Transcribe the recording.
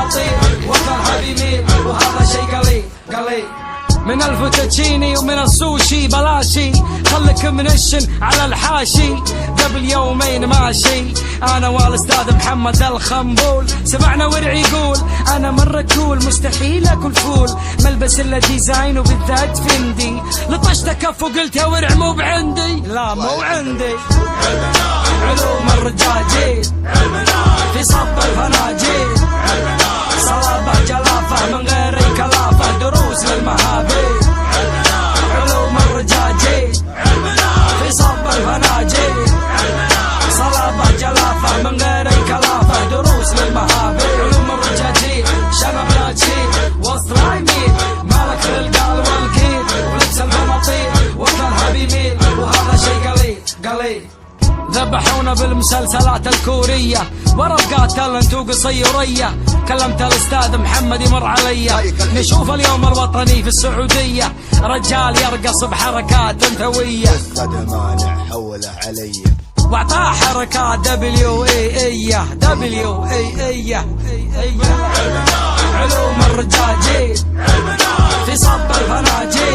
المناطير وطنها بيميل وهذا شي قليل قليل. من الفوتوتشيني ومن السوشي بلاشي، خلك منشن على الحاشي قبل يومين ماشي. انا والاستاذ محمد الخنبول سمعنا ورعي يقول انا مرة كول مستحيل اكل فول، ملبس الا ديزاين وبالذات فندي. لطشت كف وقلت يا ورع مو بعندي، لا مو عندي. علوم الرجاجيل في صب الفناجيل، صلابة جلافة من غير كلافة دروس للمهابيل. علوم الرجاجيل في صب الفناجيل، صلابة جلافة من غير كلافة دروس للمهابيل. علوم الرجاجيل شنب لا تشيل وسط العميل، مالك للقال والكيل ولبس المناطير وطنها بيميل وهذا شي قليل قليل. ذبحونا بالمسلسلات الكورية ورفقات انتو قصيرية، كلمت الاستاذ محمد يمر علي. نشوف اليوم الوطني في السعودية رجال يرقص بحركات انثوية، مانع حوله علي واعطاه حركات دبليو اي. علوم الرجاجيل في صب الفناجيل،